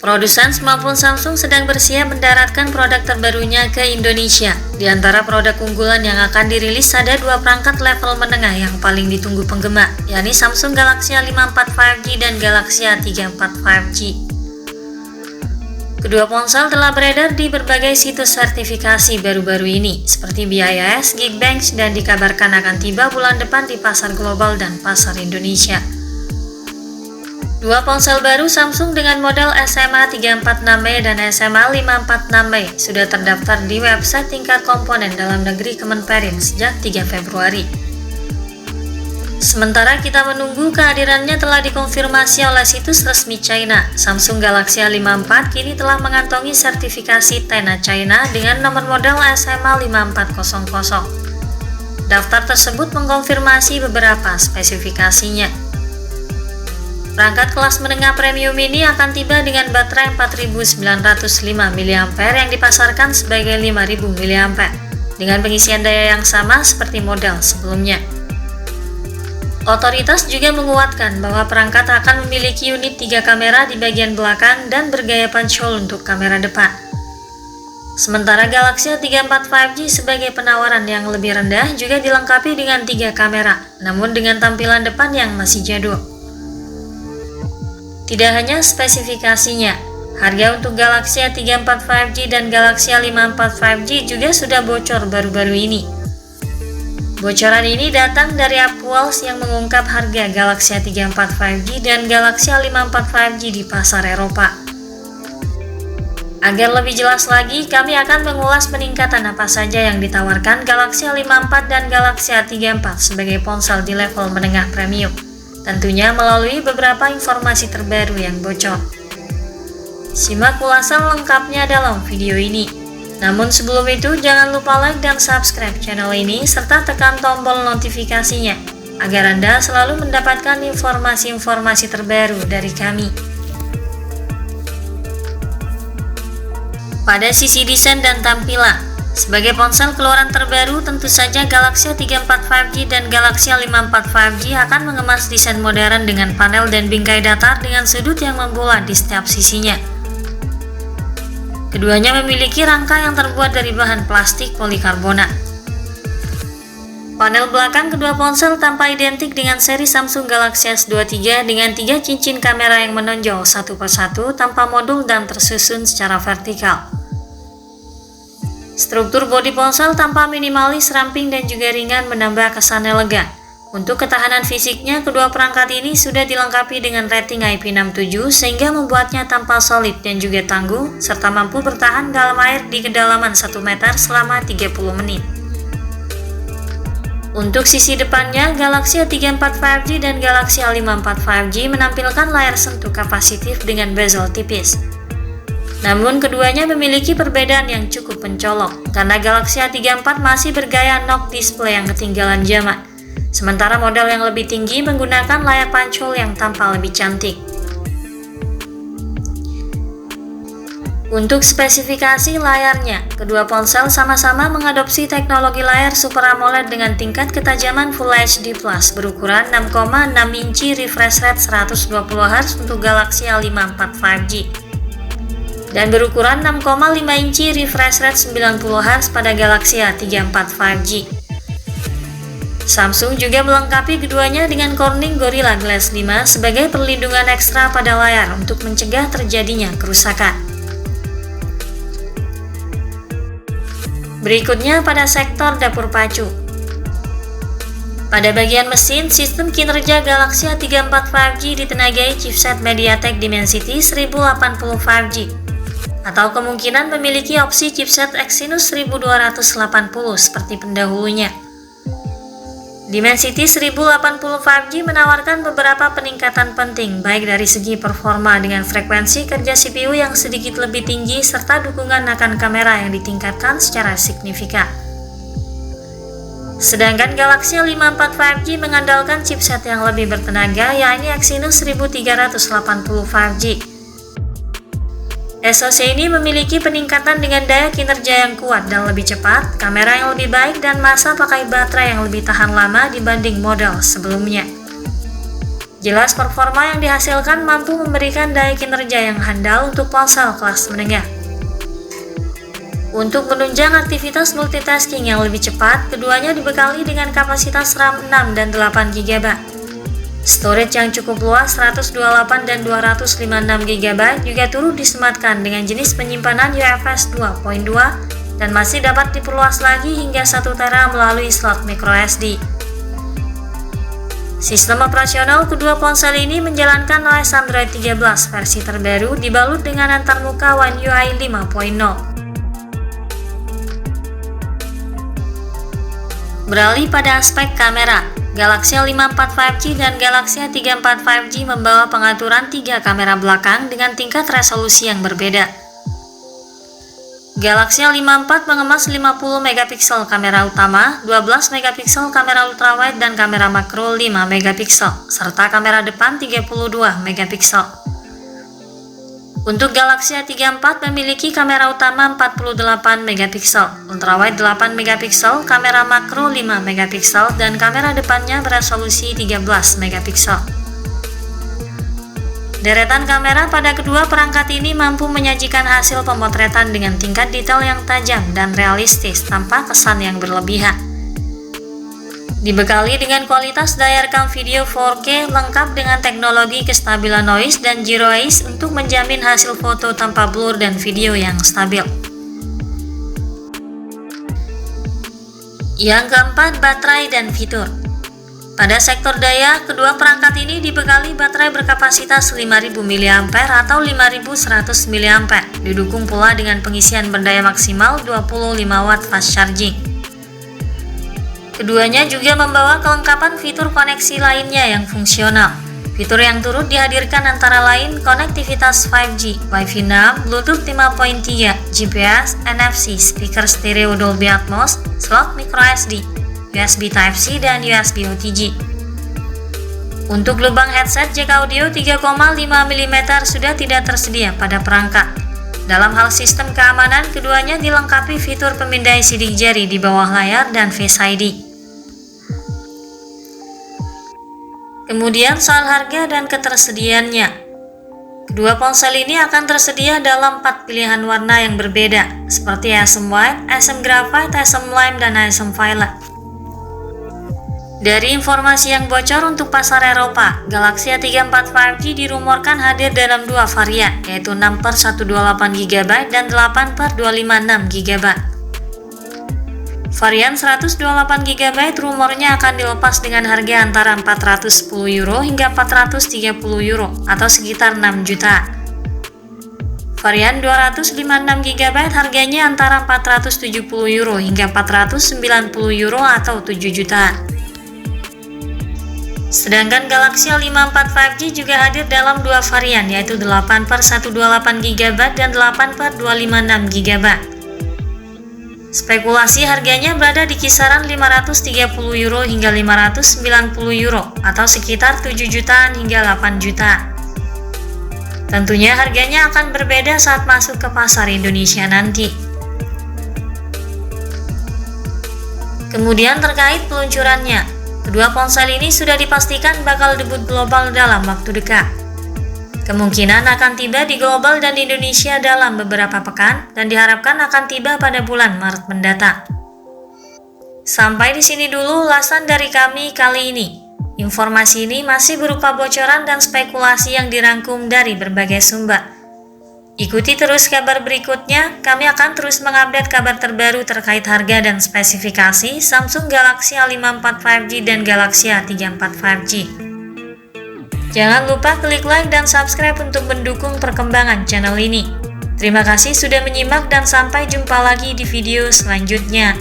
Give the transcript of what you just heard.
Produsen smartphone Samsung sedang bersiap mendaratkan produk terbarunya ke Indonesia. Di antara produk unggulan yang akan dirilis ada dua perangkat level menengah yang paling ditunggu penggemar, yakni Samsung Galaxy A54 5G dan Galaxy A34 5G. Kedua ponsel telah beredar di berbagai situs sertifikasi baru-baru ini, seperti BIS, Geekbench, dan dikabarkan akan tiba bulan depan di pasar global dan pasar Indonesia. Dua ponsel baru Samsung dengan model SMA 346e dan SMA 546e sudah terdaftar di website tingkat komponen dalam negeri Kemenperin sejak 3 Februari. Sementara kita menunggu kehadirannya telah dikonfirmasi oleh situs resmi China, Samsung Galaxy A54 kini telah mengantongi sertifikasi TENA China dengan nomor model SMA 5400. Daftar tersebut mengkonfirmasi beberapa spesifikasinya. Perangkat kelas menengah premium ini akan tiba dengan baterai 4905 mAh yang dipasarkan sebagai 5000 mAh dengan pengisian daya yang sama seperti model sebelumnya. Otoritas juga menguatkan bahwa perangkat akan memiliki unit 3 kamera di bagian belakang dan bergaya punch-hole untuk kamera depan. Sementara Galaxy A34 5G sebagai penawaran yang lebih rendah juga dilengkapi dengan 3 kamera, namun dengan tampilan depan yang masih jadul. Tidak hanya spesifikasinya, harga untuk Galaxy A34 5G dan Galaxy A54 5G juga sudah bocor baru-baru ini. Bocoran ini datang dari Upwalls yang mengungkap harga Galaxy A34 5G dan Galaxy A54 5G di pasar Eropa. Agar lebih jelas lagi, kami akan mengulas peningkatan apa saja yang ditawarkan Galaxy A54 dan Galaxy A34 sebagai ponsel di level menengah premium. Tentunya melalui beberapa informasi terbaru yang bocor. Simak ulasan lengkapnya dalam video ini. Namun sebelum itu, jangan lupa like dan subscribe channel ini serta tekan tombol notifikasinya agar Anda selalu mendapatkan informasi-informasi terbaru dari kami. Pada sisi desain dan tampilan, sebagai ponsel keluaran terbaru, tentu saja Galaxy A34 5G dan Galaxy A54 5G akan mengemas desain modern dengan panel dan bingkai datar dengan sudut yang membulat di setiap sisinya. Keduanya memiliki rangka yang terbuat dari bahan plastik polikarbonat. Panel belakang kedua ponsel tampak identik dengan seri Samsung Galaxy S23 dengan 3 cincin kamera yang menonjol satu persatu tanpa modul dan tersusun secara vertikal. Struktur bodi ponsel tampak minimalis, ramping, dan juga ringan menambah kesan elegan. Untuk ketahanan fisiknya, kedua perangkat ini sudah dilengkapi dengan rating IP67 sehingga membuatnya tampak solid dan juga tangguh, serta mampu bertahan dalam air di kedalaman 1 meter selama 30 menit. Untuk sisi depannya, Galaxy A34 5G dan Galaxy A54 5G menampilkan layar sentuh kapasitif dengan bezel tipis. Namun keduanya memiliki perbedaan yang cukup mencolok, karena Galaxy A34 masih bergaya knock display yang ketinggalan zaman, sementara model yang lebih tinggi menggunakan layar punch-hole yang tampak lebih cantik. Untuk spesifikasi layarnya, kedua ponsel sama-sama mengadopsi teknologi layar Super AMOLED dengan tingkat ketajaman Full HD Plus berukuran 6,6 inci refresh rate 120Hz untuk Galaxy A54 5G. Dan berukuran 6,5 inci refresh rate 90Hz pada Galaxy A34 5G. Samsung juga melengkapi keduanya dengan Corning Gorilla Glass 5 sebagai perlindungan ekstra pada layar untuk mencegah terjadinya kerusakan. Berikutnya pada sektor dapur pacu. Pada bagian mesin, sistem kinerja Galaxy A34 5G ditenagai chipset MediaTek Dimensity 1080 5G. Atau kemungkinan memiliki opsi chipset Exynos 1280 seperti pendahulunya. Dimensity 1080 5G menawarkan beberapa peningkatan penting baik dari segi performa dengan frekuensi kerja CPU yang sedikit lebih tinggi serta dukungan akan kamera yang ditingkatkan secara signifikan. Sedangkan Galaxy A54 5G mengandalkan chipset yang lebih bertenaga yakni Exynos 1380 5G. SoC ini memiliki peningkatan dengan daya kinerja yang kuat dan lebih cepat, kamera yang lebih baik, dan masa pakai baterai yang lebih tahan lama dibanding model sebelumnya. Jelas performa yang dihasilkan mampu memberikan daya kinerja yang handal untuk ponsel kelas menengah. Untuk menunjang aktivitas multitasking yang lebih cepat, keduanya dibekali dengan kapasitas RAM 6 dan 8 GB. Storage yang cukup luas 128 dan 256 GB juga turut disematkan dengan jenis penyimpanan UFS 2.2 dan masih dapat diperluas lagi hingga 1 TB melalui slot microSD. Sistem operasional kedua ponsel ini menjalankan OS Android 13 versi terbaru dibalut dengan antarmuka One UI 5.0. Beralih pada aspek kamera, Galaxy A54 5G dan Galaxy A34 5G membawa pengaturan 3 kamera belakang dengan tingkat resolusi yang berbeda. Galaxy A54 mengemas 50 megapiksel kamera utama, 12 megapiksel kamera ultrawide dan kamera makro 5 megapiksel, serta kamera depan 32 megapiksel. Untuk Galaxy A34 memiliki kamera utama 48 megapiksel, ultrawide 8 megapiksel, kamera makro 5 megapiksel, dan kamera depannya beresolusi 13 megapiksel. Deretan kamera pada kedua perangkat ini mampu menyajikan hasil pemotretan dengan tingkat detail yang tajam dan realistis tanpa kesan yang berlebihan. Dibekali dengan kualitas daya rekam video 4K lengkap dengan teknologi kestabilan noise dan zero haze untuk menjamin hasil foto tanpa blur dan video yang stabil. Yang keempat, baterai dan fitur. Pada sektor daya, kedua perangkat ini dibekali baterai berkapasitas 5000 mAh atau 5100 mAh, didukung pula dengan pengisian berdaya maksimal 25 Watt fast charging. Keduanya juga membawa kelengkapan fitur koneksi lainnya yang fungsional. Fitur yang turut dihadirkan antara lain konektivitas 5G, Wi-Fi 6, Bluetooth 5.3, GPS, NFC, speaker stereo Dolby Atmos, slot microSD, USB Type-C, dan USB OTG. Untuk lubang headset jack audio 3,5 mm sudah tidak tersedia pada perangkat. Dalam hal sistem keamanan, keduanya dilengkapi fitur pemindai sidik jari di bawah layar dan Face ID. Kemudian soal harga dan ketersediaannya. Kedua ponsel ini akan tersedia dalam 4 pilihan warna yang berbeda, seperti ASM White, ASM Graphite, ASM Lime, dan ASM Violet. Dari informasi yang bocor untuk pasar Eropa, Galaxy A34 5G dirumorkan hadir dalam 2 varian, yaitu 6/128GB dan 8/256GB. Varian 128GB rumornya akan dilepas dengan harga antara €410 hingga €430 atau sekitar 6 juta. Varian 256GB harganya antara €470 hingga €490 atau 7 juta. Sedangkan Galaxy A54 5G juga hadir dalam 2 varian, yaitu 8/128GB dan 8/256GB. Spekulasi harganya berada di kisaran €530 hingga €590 atau sekitar 7 jutaan hingga 8 juta. Tentunya harganya akan berbeda saat masuk ke pasar Indonesia nanti. Kemudian terkait peluncurannya, kedua ponsel ini sudah dipastikan bakal debut global dalam waktu dekat. Kemungkinan akan tiba di global dan Indonesia dalam beberapa pekan dan diharapkan akan tiba pada bulan Maret mendatang. Sampai di sini dulu ulasan dari kami kali ini. Informasi ini masih berupa bocoran dan spekulasi yang dirangkum dari berbagai sumber. Ikuti terus kabar berikutnya, kami akan terus mengupdate kabar terbaru terkait harga dan spesifikasi Samsung Galaxy A54 5G dan Galaxy A34 5G. Jangan lupa klik like dan subscribe untuk mendukung perkembangan channel ini. Terima kasih sudah menyimak dan sampai jumpa lagi di video selanjutnya.